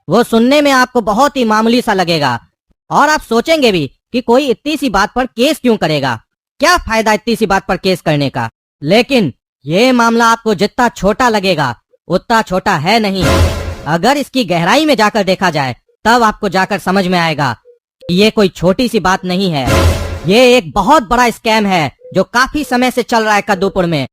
वो सुनने में आपको बहुत ही मामूली सा लगेगा और आप सोचेंगे भी कि कोई इतनी सी बात पर केस क्यों करेगा, क्या फायदा इतनी सी बात पर केस करने का। लेकिन ये मामला आपको जितना छोटा लगेगा उतना छोटा है नहीं। अगर इसकी गहराई में जाकर देखा जाए तब आपको जाकर समझ में आएगा कि ये कोई छोटी सी बात नहीं है। ये एक बहुत बड़ा स्कैम है जो काफी समय से चल रहा है कद्दूपुर में,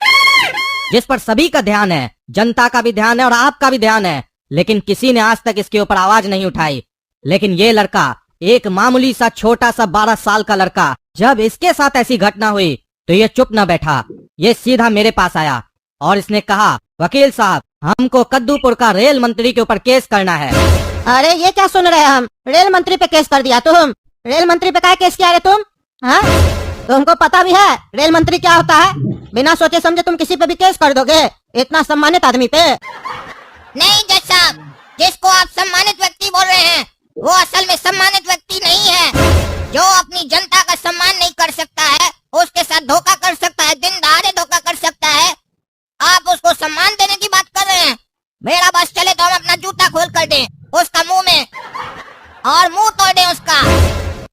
जिस पर सभी का ध्यान है, जनता का भी ध्यान है और आपका भी ध्यान है। लेकिन किसी ने आज तक इसके ऊपर आवाज नहीं उठाई। लेकिन ये लड़का, एक मामूली सा छोटा सा 12 साल का लड़का, जब इसके साथ ऐसी घटना हुई तो ये चुप न बैठा। ये सीधा मेरे पास आया और इसने कहा, वकील साहब, हमको कद्दूपुर का रेल मंत्री के ऊपर केस करना है। अरे ये क्या सुन रहे हैं हम? रेल मंत्री पे केस कर दिया तुम? रेल मंत्री पे क्या केस किया रे तुम? हाँ, तुमको पता भी है रेल मंत्री क्या होता है? बिना सोचे समझे तुम किसी पे भी केस कर दोगे, इतना सम्मानित आदमी पे। नहीं जज साहब, जिसको आप सम्मानित व्यक्ति बोल रहे हैं वो असल में सम्मानित व्यक्ति नहीं है। जो अपनी जनता का सम्मान नहीं कर सकता है, उसके साथ धोखा कर सकता है, दिन दहाड़े धोखा कर सकता है, आप उसको सम्मान देने की बात कर रहे हैं। मेरा बस चले तो हम अपना जूता खोल कर दें उसका मुंह में और मुंह तोड़ दें उसका।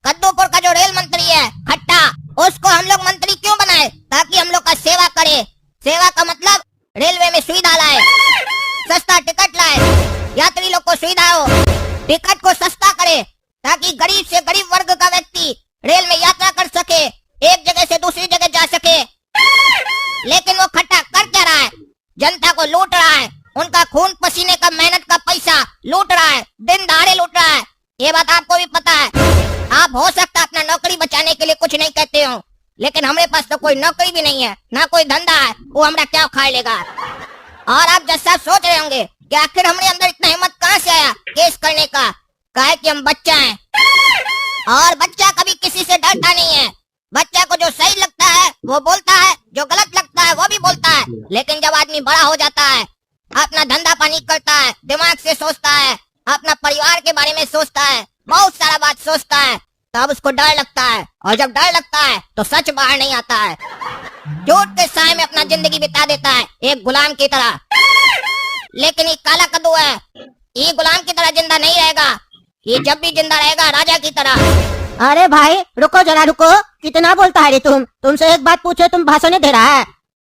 कद्दूपुर का जो रेल मंत्री है खट्टा, उसको हम लोग मंत्री क्यों बनाए? ताकि हम लोग का सेवा करे। सेवा का मतलब रेलवे में सुविधा लाए, सस्ता टिकट लाए, यात्री लोग को सुविधा हो, टिकट को सस्ता करे ताकि गरीब से गरीब वर्ग का व्यक्ति रेल में यात्रा कर सके, एक जगह से दूसरी जगह जा सके। लेकिन वो खट्टा कर क्या रहा है? जनता को लूट रहा है, उनका खून पसीने का मेहनत का पैसा लूट रहा है, दिन दहाड़े लूट रहा है। ये बात आपको भी पता है। आप हो सकता है अपना नौकरी बचाने के लिए कुछ नहीं कहते हो, लेकिन हमारे पास तो कोई नौकरी भी नहीं है, ना कोई धंधा है, वो हमारा क्या उखाड़ लेगा। और आप जज साहब सोच रहे होंगे कि आखिर हमारे अंदर इतना हिम्मत कहाँ से आया केस करने का। काहे कि हम बच्चा हैं और बच्चा कभी किसी से डरता नहीं है। बच्चा को जो सही लगता है वो बोलता है, जो गलत लगता है वो भी बोलता है। लेकिन जब आदमी बड़ा हो जाता है, अपना धंधा पानी करता है, दिमाग से सोचता है, अपना परिवार के बारे में सोचता है, बहुत सारा बात सोचता है, तब उसको डर लगता है। और जब डर लगता है तो सच बाहर नहीं आता है, झूठ के साए में अपना जिंदगी बिता देता है एक गुलाम की तरह। लेकिन ये काला कद्दू है, ये गुलाम की तरह जिंदा नहीं रहेगा, ये जब भी जिंदा रहेगा राजा की तरह। अरे भाई रुको जरा रुको, कितना बोलता है रे तुम? तुमसे एक बात पूछे तुम भाषण दे रहा है?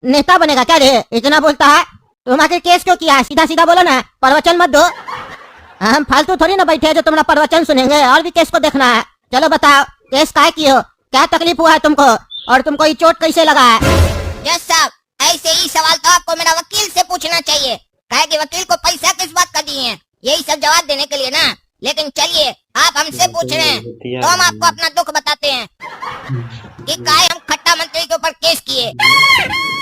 नेता बनेगा क्या रे? इतना बोलता है? तुम आखिर केस क्यों किया? सीधा सीधा बोलो ना, प्रवचन मत दो। हम फालतू थोड़ी ना बैठे जो तुम्हारा प्रवचन सुनेंगे, और भी केस को देखना है। चलो बताओ, केस काहे की हो? क्या तकलीफ हुआ है तुमको और तुमको ये चोट कैसे लगा है? जज साहब, ऐसे ही सवाल तो आपको मेरा वकील से पूछना चाहिए। कहे कि वकील को पैसा किस बात का दिए हैं, यही सब जवाब देने के लिए ना। लेकिन चलिए, आप हमसे पूछ रहे हैं तो हम आपको अपना दुख बताते हैं कि काहे हम खट्टा मंत्री के ऊपर केस किए।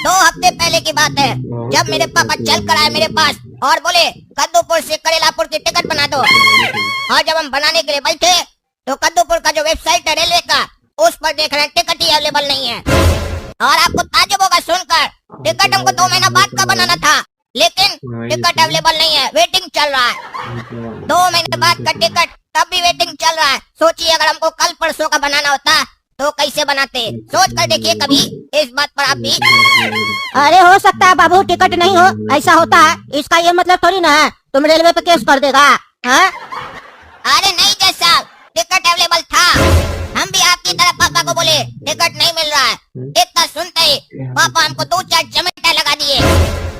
2 हफ्ते पहले की बात है, जब मेरे पापा चल कर आए मेरे पास और बोले कद्दूपुर से करेलापुर की टिकट बना दो। और जब हम बनाने के लिए बैठे तो कद्दूपुर का जो वेबसाइट है रेलवे का, उस पर देख रहे हैं टिकट ही अवेलेबल नहीं है। और आपको ताज्जुब होगा सुनकर, टिकट हमको 2 महीना बाद का बनाना था, लेकिन टिकट अवेलेबल नहीं है, वेटिंग चल रहा है। 2 महीने बाद का टिकट, तब भी वेटिंग चल रहा है। सोचिए अगर हमको कल परसों का बनाना होता तो कैसे बनाते? सोच कर देखिए कभी इस बात पर आप भी। अरे हो सकता है बाबू टिकट नहीं हो, ऐसा होता है, इसका ये मतलब थोड़ी ना है तुम रेलवे पे केस कर देगा। हाँ? अरे नहीं जज साहब, टिकट अवेलेबल था। हम भी आपकी तरह पापा को बोले टिकट नहीं मिल रहा है। इतना सुनते ही पापा हमको 2-4 चमेटा लगा दिए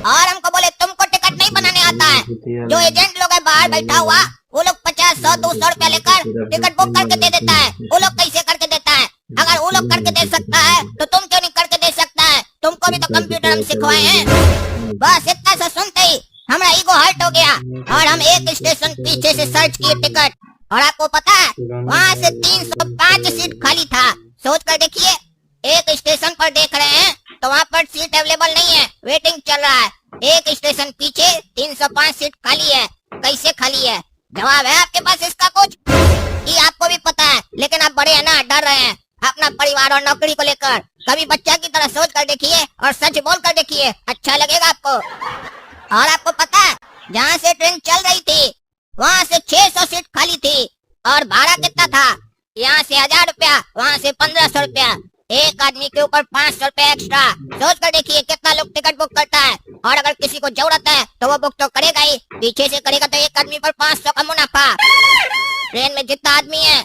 और हमको बोले तुमको टिकट नहीं बनाने आता है। जो एजेंट लोग है बाहर बैठा हुआ, वो लोग 50, 100, 200 रुपया लेकर टिकट बुक करके दे देता है। वो लोग कैसे करके देता है? अगर वो लोग करके दे सकता है तो तुम क्यों नहीं करके दे सकता है? तुमको भी तो कंप्यूटर हम सिखवाए हैं। बस इतना सा सुनते ही हमारा ईगो हर्ट हो गया और हम एक स्टेशन पीछे से सर्च किए टिकट। और आपको पता है वहाँ से 305 सीट खाली था। सोच कर देखिए, एक स्टेशन पर देख रहे हैं तो वहाँ पर सीट अवेलेबल नहीं है, वेटिंग चल रहा है। एक स्टेशन पीछे 305 सीट खाली है, कैसे खाली है? जवाब है आपके पास इसका कुछ? ये आपको भी पता है, लेकिन आप बड़े हैं ना, डर रहे हैं अपना परिवार और नौकरी को लेकर। कभी बच्चा की तरह सोच कर देखिए और सच बोल कर देखिए, अच्छा लगेगा आपको। और आपको पता है जहाँ से ट्रेन चल रही थी वहाँ से 600 सीट खाली थी और भाड़ा कितना था? यहाँ से 1000 रुपया, वहाँ से 1500 रुपया, एक आदमी के ऊपर 500 रुपया एक्स्ट्रा। सोच कर देखिए कितना लोग टिकट बुक करता है। और अगर किसी को जरूरत है तो वो बुक तो करेगा ही, पीछे से करेगा तो एक आदमी पर 500 का मुनाफा। ट्रेन में जितना आदमी है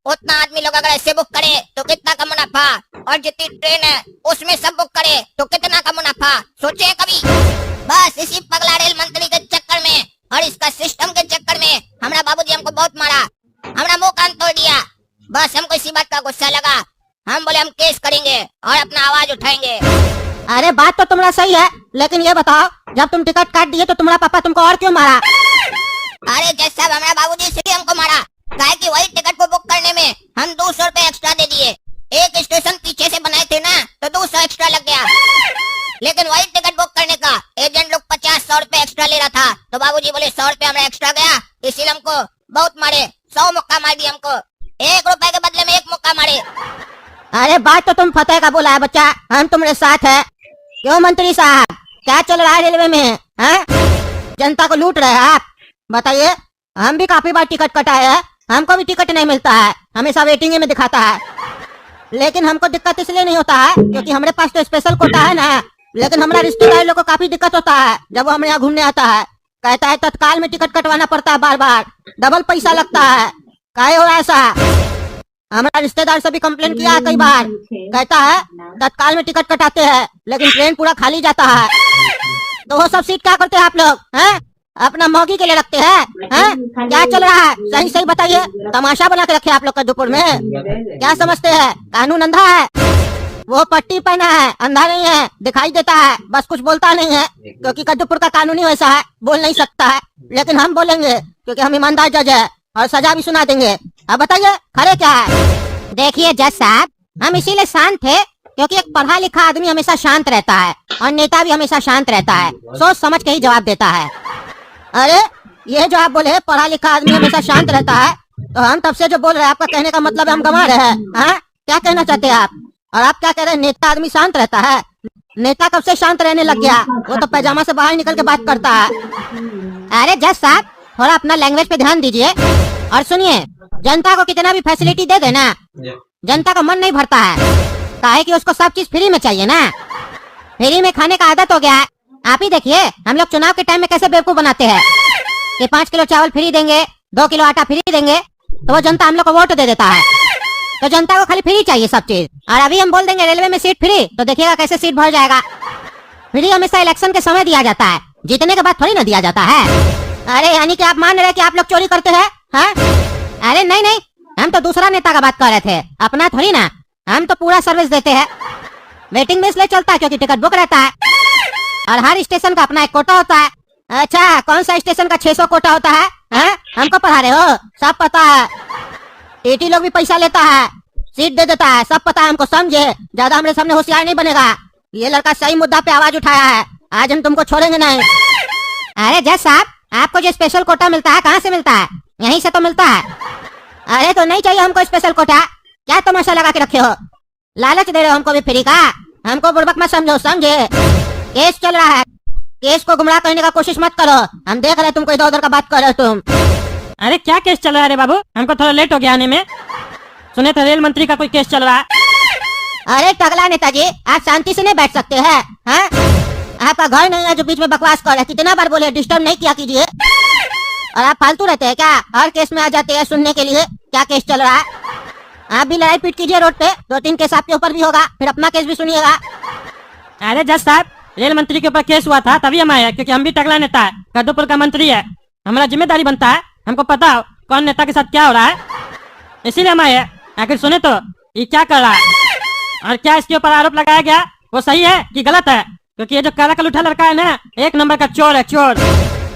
उतना आदमी लोग अगर ऐसे बुक करे तो कितना का मुनाफा, और जितनी ट्रेन है उसमें सब बुक करे तो कितना का मुनाफा, सोचे कभी? बस इसी पगला रेल मंत्री के चक्कर में और इसका सिस्टम के चक्कर में हमारा बाबूजी हमको बहुत मारा, हमारा मुंह कान तोड़ दिया। बस हमको इसी बात का गुस्सा लगा, हम बोले हम केस करेंगे और अपना आवाज उठाएंगे। अरे बात तो तुम्हारा सही है, लेकिन ये बताओ जब तुम टिकट काट दिए तो तुम्हारा पापा तुमको और क्यों मारा? अरे जज साहब, हमारा बाबूजी इसलिए हमको मारा काहे कि वही टिकट को बुक करने में हम 200 रुपए एक्स्ट्रा दे दिए। एक स्टेशन पीछे से बनाए थे ना तो 200 एक्स्ट्रा लग गया, लेकिन वही टिकट बुक करने का एजेंट लोग 50-100 रुपए एक्स्ट्रा ले रहा था, तो बाबूजी बोले 100 रुपए हमारा एक्स्ट्रा गया, इसीलिए हमको बहुत मारे। 100 मुक्का मार दिया हमको, 1 रुपए के बदले में 1 मुक्का मारे। अरे बात तो तुम फतेह का बोला है बच्चा, हम तुम्हारे साथ है। क्यों मंत्री साहब, क्या चल रहा है रेलवे में? हैं? जनता को लूट रहे हैं आप? बताइए, हम भी काफी बार टिकट कटाए हैं, हमको भी टिकट नहीं मिलता है, हमेशा वेटिंग में दिखाता है। लेकिन हमको दिक्कत इसलिए नहीं होता है क्योंकि हमारे पास तो स्पेशल कोटा है ना। लेकिन हमारा रिश्तेदार लोग को काफी दिक्कत होता है जब वो हमारे यहाँ घूमने आता है, कहता है तत्काल में टिकट कटवाना पड़ता है, बार बार डबल पैसा लगता है। काहे हो ऐसा? हमारा रिश्तेदार से भी कंप्लेन किया है कई बार, कहता है तत्काल में टिकट कटाते हैं लेकिन ट्रेन पूरा खाली जाता है। तो वो सब सीट क्या करते हैं आप लोग? हैं? अपना मौगी के लिए रखते हैं? हैं? क्या चल रहा है? सही सही बताइए, तमाशा बना के रखे आप लोग कद्दूपुर में। क्या समझते हैं कानून अंधा है? वो पट्टी पहना है, अंधा नहीं है, दिखाई देता है, बस कुछ बोलता नहीं है क्योंकि कद्दूपुर का कानून ही वैसा है, बोल नहीं सकता है। लेकिन हम बोलेंगे क्योंकि हम ईमानदार जज है और सजा भी सुना देंगे। अब बताइए खड़े क्या है? देखिए जज साहब, हम इसीलिए शांत थे क्योंकि एक पढ़ा लिखा आदमी हमेशा शांत रहता है और नेता भी हमेशा शांत रहता है, सोच समझ के ही जवाब देता है। अरे ये जो आप बोले पढ़ा लिखा आदमी हमेशा शांत रहता है, तो हम तब से जो बोल रहे हैं आपका कहने का मतलब है हम गंवा रहे हैं? हाँ? क्या कहना चाहते हैं आप? और आप क्या कह रहे हैं नेता आदमी शांत रहता है? नेता कब से शांत रहने लग गया? वो तो पैजामा से बाहर निकल के बात करता है। अरे जज साहब, थोड़ा अपना लैंग्वेज पे ध्यान दीजिए और सुनिए, जनता को कितना भी फैसिलिटी दे देना, जनता का मन नहीं भरता है, काहे कि उसको सब चीज फ्री में चाहिए ना। फ्री में खाने का आदत हो गया है। आप ही देखिए हम लोग चुनाव के टाइम में कैसे बेवकूफ बनाते हैं कि 5 किलो चावल फ्री देंगे, 2 किलो आटा फ्री देंगे, तो वो जनता हम लोग को वोट दे देता है। तो जनता को खाली फ्री चाहिए सब चीज, और अभी हम बोल देंगे रेलवे में सीट फ्री, तो देखिएगा कैसे सीट भर जाएगा। फ्री हमेशा इलेक्शन के समय दिया जाता है, जीतने के बाद थोड़ी ना दिया जाता है। अरे यानी कि आप मान रहे कि आप लोग चोरी करते हैं? हाँ? अरे नहीं नहीं, हम तो दूसरा नेता का बात कर रहे थे, अपना थोड़ी ना। हम तो पूरा सर्विस देते हैं। वेटिंग में इसलिए चलता है क्योंकि टिकट बुक रहता है और हर स्टेशन का अपना एक कोटा होता है। अच्छा, कौन सा स्टेशन का 600 कोटा होता है? हाँ? हमको पढ़ा रहे हो? सब पता है। टीटी लोग भी पैसा लेता है, सीट दे देता है, सब पता है हमको, समझे? ज्यादा हमारे सामने होशियार नहीं बनेगा। ये लड़का सही मुद्दा पे आवाज उठाया है, आज हम तुमको छोड़ेंगे नहीं। अरे जज साहब, आपको जो स्पेशल कोटा मिलता है कहाँ से मिलता है? यहीं से तो मिलता है। अरे तो नहीं चाहिए हमको स्पेशल कोटा, क्या तमाशा लगा के रखे हो? लालच दे रहे हो हमको भी फ्री का? हमको बुड़बक मत समझो, समझे? केस चल रहा है, केस को गुमराह करने का कोशिश मत करो, हम देख रहे तुमको इधर उधर का बात कर रहे हो तुम। अरे क्या केस चल रहा है रे बाबू? हमको थोड़ा लेट हो गया आने में, सुने थे रेल मंत्री का कोई केस चल रहा है। अरे टगला नेताजी, आप शांति से नहीं बैठ सकते हैं? हाँ? आपका घर नहीं है जो बीच में बकवास कर रहे हैं? कितना बार बोले डिस्टर्ब नहीं किया कीजिए। और आप फालतू रहते हैं क्या? हर केस में आ जाते हैं सुनने के लिए क्या केस चल रहा है। आप भी लड़ाई पीट कीजिए रोड पे, 2-3 केस आपके ऊपर भी होगा, फिर अपना केस भी सुनिएगा। अरे जज साहब, रेल मंत्री के ऊपर केस हुआ था तभी हम आए, क्योंकि हम भी टकला नेता है, कद्दूपुर का मंत्री है, हमारा जिम्मेदारी बनता है, हमको पता हो कौन नेता के साथ क्या हो रहा है, इसीलिए हम आए। आखिर सुने तो ये क्या कर रहा है और क्या इसके ऊपर आरोप लगाया गया वो सही है कि गलत है? क्योंकि ये जो काला कलूठा लड़का है ना, 1 नंबर का चोर है, चोर।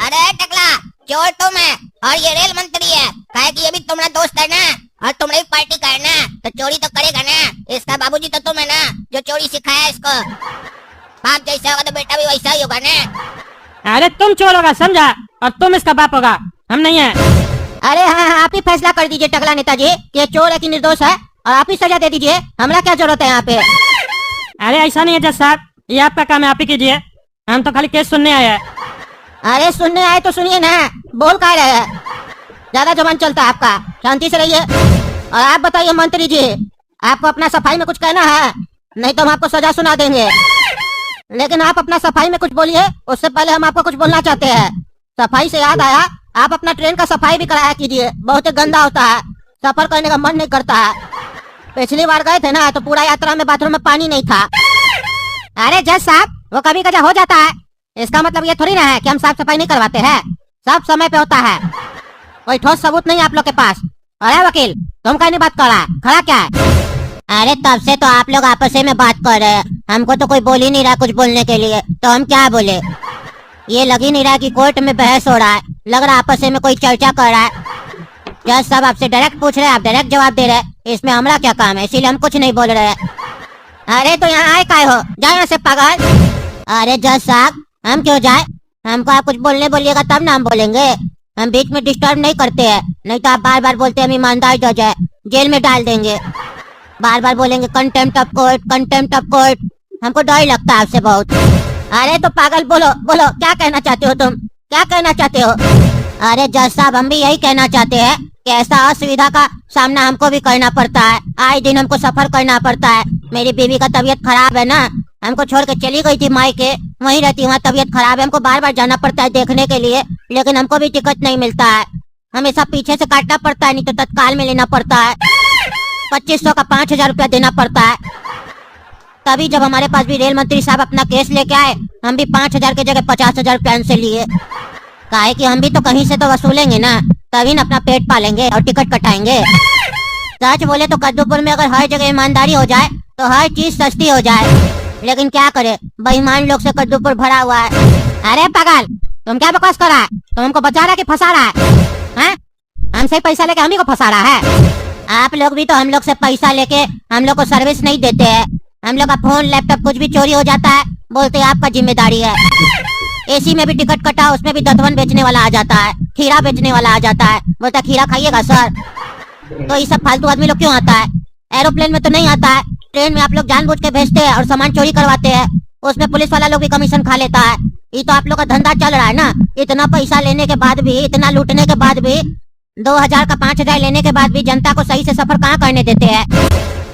अरे टकला, चोर तुम है और ये रेल मंत्री है, काहे कि ये भी तुम्हारा दोस्त है ना और तुम्हारी पार्टी का है ना, तो चोरी तो करेगा ना। इसका बाबूजी तो तुम है ना जो चोरी सिखाया इसको। बाप जैसा होगा तो बेटा भी वैसा ही होगा ना। अरे तुम चोर होगा समझा, और तुम इसका बाप होगा, हम नहीं है। अरे हाँ हाँ, आप ही फैसला कर दीजिए टकला नेताजी कि ये चोर है कि निर्दोष है, और आप ही सजा दे दीजिए, हमरा क्या जरूरत है यहाँ पे? अरे ऐसा नहीं है जज साहब, ये आपका काम है, आप ही कीजिए, हम तो खाली केस सुनने आए हैं। अरे सुनने आए तो सुनिए ना, बोल क्या रहे हैं? ज्यादा जबान चलता है आपका, शांति से रहिए। और आप बताइए मंत्री जी, आपको अपना सफाई में कुछ कहना है? नहीं तो हम आपको सजा सुना देंगे। लेकिन आप अपना सफाई में कुछ बोलिए, उससे पहले हम आपको कुछ बोलना चाहते हैं। सफाई से याद आया, आप अपना ट्रेन का सफाई भी कराया कीजिए, बहुत ही गंदा होता है, सफर करने का मन नहीं करता है। पिछली बार गए थे ना तो पूरा यात्रा में बाथरूम में पानी नहीं था। अरे जज साहब, वो कभी कभी हो जाता है, इसका मतलब ये थोड़ी ना है कि हम साफ सफाई नहीं करवाते हैं, सब समय पे होता है। कोई ठोस सबूत नहीं आप लोग के पास। अरे वकील, तुम कहीं नहीं बात कर रहा है, खड़ा क्या है? अरे तब से तो आप लोग आपस में बात कर रहे हैं, हमको तो कोई बोल ही नहीं रहा कुछ बोलने के लिए, तो हम क्या बोले? ये लग ही नहीं रहा कि कोर्ट में बहस हो रहा है, लग रहा आपस में कोई चर्चा कर रहा है। जज साहब आपसे डायरेक्ट पूछ रहे हैं, आप डायरेक्ट जवाब दे रहे हैं, इसमें हमारा क्या काम है? इसीलिए हम कुछ नहीं बोल रहे हैं। अरे तो यहाँ आए काय हो, जाए यहाँ से पागल। अरे जज साहब, हम क्यों जाए? हमको आप कुछ बोलने बोलिएगा तब ना हम बोलेंगे, हम बीच में डिस्टर्ब नहीं करते हैं, नहीं तो आप बार बार बोलते हैं हम ईमानदार जज है, जेल में डाल देंगे। बार बार बोलेंगे contempt of court, contempt of court, हमको डर लगता है आपसे बहुत। अरे तो पागल, बोलो बोलो, क्या कहना चाहते हो तुम, क्या कहना चाहते हो? अरे जज साहब, हम भी यही कहना चाहते हैं कि ऐसा असुविधा का सामना हमको भी करना पड़ता है, आए दिन हमको सफर करना पड़ता है। मेरी बीवी का तबीयत खराब है ना, हमको छोड़ के चली गई थी मायके, वहीं रहती, वहाँ तबीयत खराब है, हमको बार बार जाना पड़ता है देखने के लिए, लेकिन हमको भी टिकट नहीं मिलता है, हमेशा पीछे से काटना पड़ता है, नहीं तो तत्काल में लेना पड़ता है। 2500 का 5000 रुपया देना पड़ता है। तभी जब हमारे पास भी रेल मंत्री साहब अपना केस लेके आए, हम भी 5000 की जगह 50,000 रुपया उनसे लिए, काहे कि हम भी तो कहीं से तो वसूलेंगे ना, तभी ना अपना पेट पालेंगे और टिकट कटाएंगे। सच बोले तो कद्दूपुर में अगर हर जगह ईमानदारी हो जाए तो हर चीज सस्ती हो जाए, लेकिन क्या करे, बेईमान लोग से कद्दूपुर भरा हुआ है। अरे पागल, तुम क्या बकवास कर रहा है? तुम हमको बचा रहा है कि फंसा रहा है? हमसे पैसा लेके हम ही को फंसा रहा है? आप लोग भी तो हम लोग से पैसा लेके हम लोग को सर्विस नहीं देते हैं। हम लोग का फोन लैपटॉप कुछ भी चोरी हो जाता है, बोलते हैं आपका जिम्मेदारी है। एसी में भी टिकट कटा, उसमें भी दतवन बेचने वाला आ जाता है, खीरा बेचने वाला आ जाता है, बोलता खीरा खाइएगा सर। तो ये सब फालतू आदमी लोग क्यों आता है? एरोप्लेन में तो नहीं आता है, ट्रेन में आप लोग जानबूझ के भेजते हैं और सामान चोरी करवाते हैं, उसमें पुलिस वाला लोग भी कमीशन खा लेता है। ये तो आप लोग का धंधा चल रहा है ना, इतना पैसा लेने के बाद भी, इतना लूटने के बाद भी, 2000 का 5000 लेने के बाद भी जनता को सही से सफर कहाँ करने देते हैं,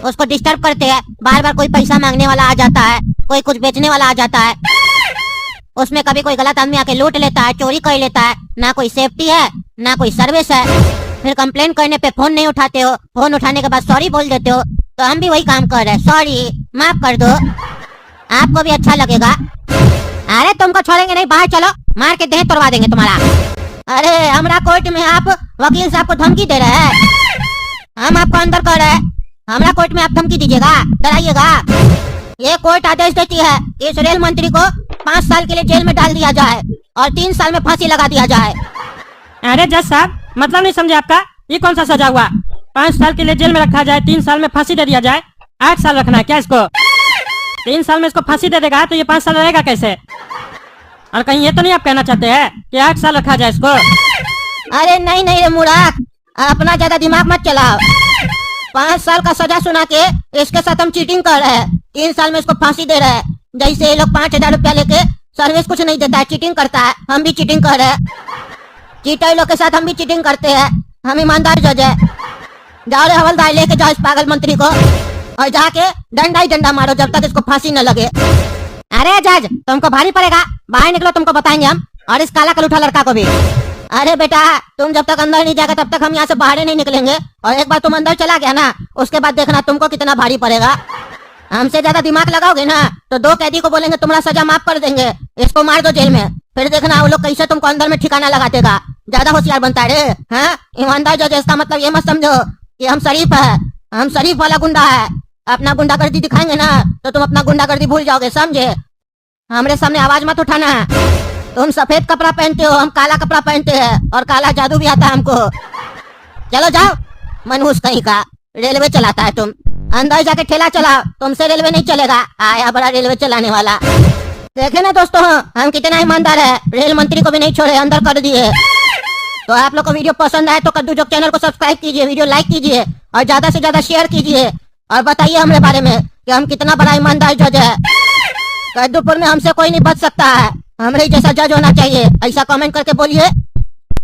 उसको डिस्टर्ब करते हैं। बार बार कोई पैसा मांगने वाला आ जाता है, कोई कुछ बेचने वाला आ जाता है, उसमें कभी कोई गलत आदमी आके लूट लेता है, चोरी कर लेता है, ना कोई सेफ्टी है ना कोई सर्विस है। फिर कंप्लेन करने पे फोन नहीं उठाते हो, फोन उठाने के बाद सॉरी बोल देते हो, तो हम भी वही काम कर रहे हैं, सॉरी माफ कर दो, आपको भी अच्छा लगेगा। अरे तुमको छोड़ेंगे नहीं, बाहर चलो, मार के देह तोड़वा देंगे तुम्हारा। अरे हमारा कोर्ट में आप वकील साहब को धमकी दे रहे हैं, हम आपको अंदर कर रहे हैं, हमारा कोर्ट में आप धमकी दीजिएगा, डराइएगा। ये कोर्ट आदेश देती है इस रेल मंत्री को 5 साल के लिए जेल में डाल दिया जाए और 3 साल में फांसी लगा दिया जाए। अरे जज साहब, मतलब नहीं समझे आपका, ये कौन सा सजा हुआ? 5 साल के लिए जेल में रखा जाए, 3 साल में फांसी दे दिया जाए, 8 साल रखना है क्या इसको? 3 साल में इसको फांसी दे देगा तो ये 5 साल रहेगा कैसे? और कहीं ये तो नहीं आप कहना चाहते हैं कि 8 साल रखा जाए इसको? अरे नहीं नहीं रे मूर्ख, अपना ज्यादा दिमाग मत चलाओ। 5 साल का सजा सुना के इसके साथ हम चीटिंग कर रहे हैं, 3 साल में इसको फांसी दे रहे हैं। जैसे ये लोग 5000 रुपया लेके सर्विस कुछ नहीं देता है, चीटिंग करता है, हम भी चीटिंग कर रहे हैं। चीटर लोग के साथ हम भी चीटिंग करते हैं, हम ईमानदार जज है। जाओ रे हवलदार, लेके जाओ इस पागल मंत्री को और जाके डंडा ही डंडा मारो जब तक इसको फांसी न लगे। अरे जज, तुमको भारी पड़ेगा, बाहर निकलो, तुमको बताएंगे हम, और इस काला कलूठा लड़का को भी। अरे बेटा, तुम जब तक अंदर नहीं जाएगा तब तक हम यहाँ से बाहर ही नहीं निकलेंगे, और एक बार तुम अंदर चला गया ना, उसके बाद देखना तुमको कितना भारी पड़ेगा। हमसे ज्यादा दिमाग लगाओगे ना तो 2 कैदी को बोलेंगे तुम्हारा सजा माफ कर देंगे, इसको मार दो जेल में, फिर देखना वो लोग कैसे तुमको अंदर में ठिकाना लगा देगा। ज्यादा होशियार बनता है रे, हाँ? ईमानदार जज, इसका मतलब ये मत समझो कि हम शरीफ है, हम शरीफ वाला गुंडा है। अपना गुंडागर्दी दिखाएंगे ना तो तुम अपना गुंडागर्दी भूल जाओगे, समझे? हमारे सामने आवाज मत उठाना। तुम सफेद कपड़ा पहनते हो, हम काला कपड़ा पहनते हैं, और काला जादू भी आता है हमको। चलो जाओ, मनहूस कहीं का, रेलवे चलाता है तुम, अंदर जाके ठेला चलाओ, तुमसे रेलवे नहीं चलेगा। आया बड़ा रेलवे चलाने वाला। देखे ना दोस्तों, हम कितना ईमानदार है, रेल मंत्री को भी नहीं छोड़े, अंदर कर दिए। तो आप लोग को वीडियो पसंद आए तो कद्दू जोक चैनल को सब्सक्राइब कीजिए, वीडियो लाइक कीजिए और ज्यादा से ज्यादा शेयर कीजिए, और बताइए हमारे बारे में कि हम कितना बड़ा ईमानदार जज है। कद्दूपुर में हमसे कोई नहीं बच सकता है, हमारे जैसा जज होना चाहिए, ऐसा कमेंट करके बोलिए।